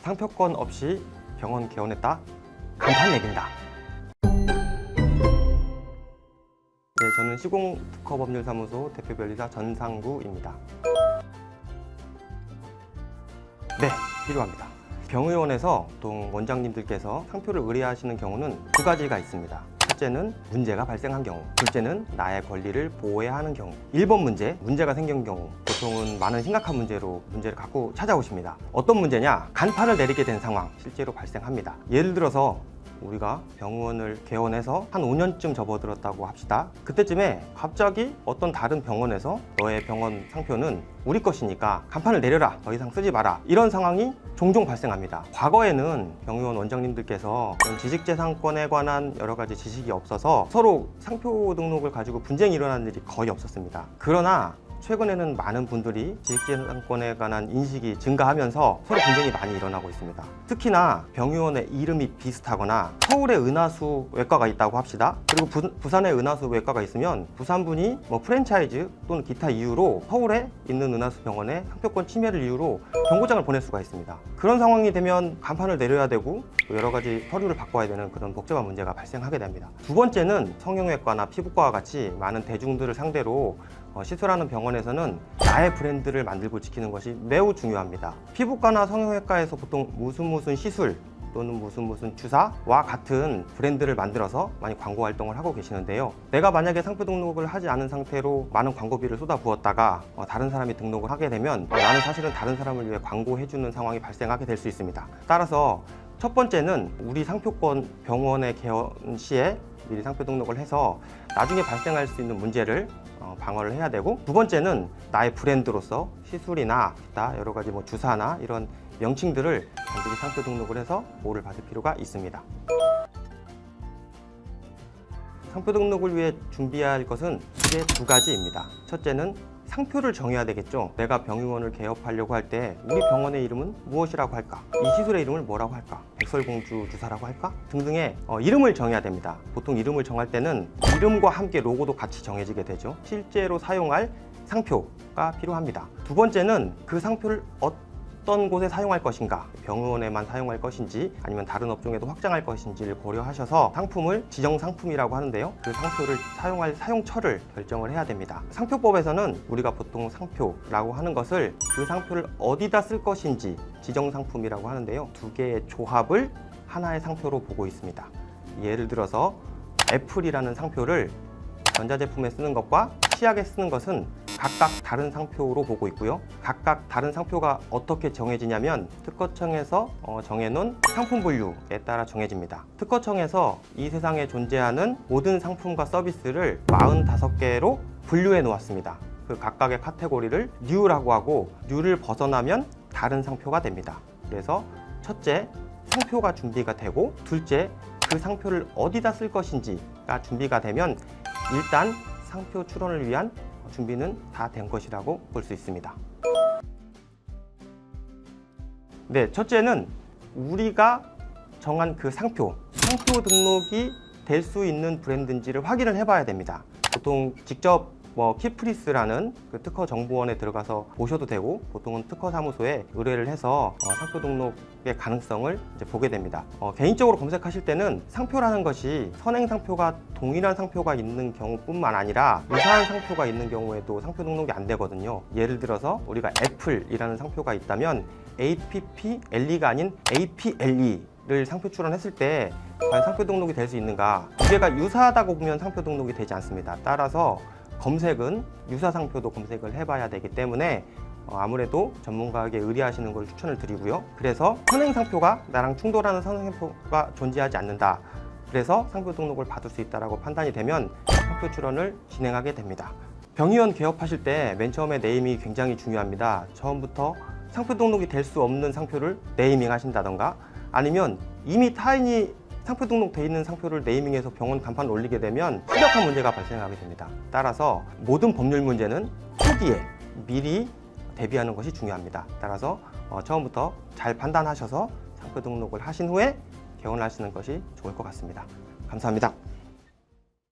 상표권 없이 병원 개원했다? 간판 매긴다. 네, 저는 시공특허법률사무소 대표변리사 전상구입니다. 네, 필요합니다. 병의원에서 보통 원장님들께서 상표를 의뢰하시는 경우는 두 가지가 있습니다. 첫째는 문제가 발생한 경우, 둘째는 나의 권리를 보호해야 하는 경우. 1번 문제가 생긴 경우 보통은 많은 심각한 문제를 갖고 찾아오십니다. 어떤 문제냐? 간판을 내리게 된 상황 실제로 발생합니다. 예를 들어서 우리가 병원을 개원해서 한 5년쯤 접어들었다고 합시다. 그때쯤에 갑자기 어떤 다른 병원에서 너의 병원 상표는 우리 것이니까 간판을 내려라, 더 이상 쓰지 마라, 이런 상황이 종종 발생합니다. 과거에는 병의원 원장님들께서 지식재산권에 관한 여러 가지 지식이 없어서 서로 상표 등록을 가지고 분쟁이 일어나는 일이 거의 없었습니다. 그러나 최근에는 많은 분들이 지식재산권에 관한 인식이 증가하면서 서로 분쟁이 많이 일어나고 있습니다. 특히나 병의원의 이름이 비슷하거나 서울에 은하수 외과가 있다고 합시다. 그리고 부산에 은하수 외과가 있으면 부산분이 프랜차이즈 또는 기타 이유로 서울에 있는 은하수 병원에 상표권 침해를 이유로 경고장을 보낼 수가 있습니다. 그런 상황이 되면 간판을 내려야 되고 여러 가지 서류를 바꿔야 되는 그런 복잡한 문제가 발생하게 됩니다. 두 번째는 성형외과나 피부과와 같이 많은 대중들을 상대로 시술하는 병원에서는 나의 브랜드를 만들고 지키는 것이 매우 중요합니다. 피부과나 성형외과에서 보통 무슨 시술 또는 무슨 주사와 같은 브랜드를 만들어서 많이 광고 활동을 하고 계시는데요. 내가 만약에 상표 등록을 하지 않은 상태로 많은 광고비를 쏟아부었다가 다른 사람이 등록을 하게 되면 나는 사실은 다른 사람을 위해 광고해주는 상황이 발생하게 될 수 있습니다. 따라서 첫 번째는 우리 상표권 병원의 개원 시에 미리 상표 등록을 해서 나중에 발생할 수 있는 문제를 방어를 해야 되고, 두 번째는 나의 브랜드로서 시술이나 기타 여러 가지 주사나 이런 명칭들을 반드시 상표 등록을 해서 보호를 받을 필요가 있습니다. 상표 등록을 위해 준비해야 할 것은 크게 두 가지입니다. 첫째는 상표를 정해야 되겠죠. 내가 병의원을 개업하려고 할 때 우리 병원의 이름은 무엇이라고 할까? 이 시술의 이름을 뭐라고 할까? 백설공주 주사라고 할까? 등등의 이름을 정해야 됩니다. 보통 이름을 정할 때는 이름과 함께 로고도 같이 정해지게 되죠. 실제로 사용할 상표가 필요합니다. 두 번째는 그 상표를 어떤 곳에 사용할 것인가, 병의원에만 사용할 것인지 아니면 다른 업종에도 확장할 것인지를 고려하셔서 상품을 지정상품이라고 하는데요, 그 상표를 사용할 사용처를 결정을 해야 됩니다. 상표법에서는 우리가 보통 상표라고 하는 것을 그 상표를 어디다 쓸 것인지 지정상품이라고 하는데요, 두 개의 조합을 하나의 상표로 보고 있습니다. 예를 들어서 애플이라는 상표를 전자제품에 쓰는 것과 치약에 쓰는 것은 각각 다른 상표로 보고 있고요. 각각 다른 상표가 어떻게 정해지냐면 특허청에서 정해놓은 상품 분류에 따라 정해집니다. 특허청에서 이 세상에 존재하는 모든 상품과 서비스를 45개로 분류해 놓았습니다. 그 각각의 카테고리를 뉴라고 하고, 뉴를 벗어나면 다른 상표가 됩니다. 그래서 첫째, 상표가 준비가 되고, 둘째, 그 상표를 어디다 쓸 것인지가 준비가 되면 일단 상표 출원을 위한 준비는 다 된 것이라고 볼 수 있습니다. 네, 첫째는 우리가 정한 그 상표 등록이 될 수 있는 브랜드인지를 확인을 해봐야 됩니다. 보통 직접 키프리스라는 그 특허 정보원에 들어가서 보셔도 되고, 보통은 특허 사무소에 의뢰를 해서 상표 등록의 가능성을 이제 보게 됩니다. 개인적으로 검색하실 때는 상표라는 것이 선행 상표가 동일한 상표가 있는 경우뿐만 아니라 유사한 상표가 있는 경우에도 상표 등록이 안 되거든요. 예를 들어서 우리가 애플이라는 상표가 있다면 APPLE가 아닌 APLE를 상표 출원했을 때 과연 상표 등록이 될 수 있는가? 두 개가 유사하다고 보면 상표 등록이 되지 않습니다. 따라서 검색은 유사 상표도 검색을 해봐야 되기 때문에 아무래도 전문가에게 의뢰하시는 걸 추천을 드리고요. 그래서 선행 상표가 나랑 충돌하는 선행 상표가 존재하지 않는다, 그래서 상표 등록을 받을 수 있다고 판단이 되면 상표 출원을 진행하게 됩니다. 병의원 개업하실 때 맨 처음에 네이밍이 굉장히 중요합니다. 처음부터 상표 등록이 될 수 없는 상표를 네이밍 하신다던가, 아니면 이미 타인이 상표 등록돼 있는 상표를 네이밍해서 병원 간판을 올리게 되면 심각한 문제가 발생하게 됩니다. 따라서 모든 법률 문제는 초기에 미리 대비하는 것이 중요합니다. 따라서 처음부터 잘 판단하셔서 상표 등록을 하신 후에 개원을 하시는 것이 좋을 것 같습니다. 감사합니다.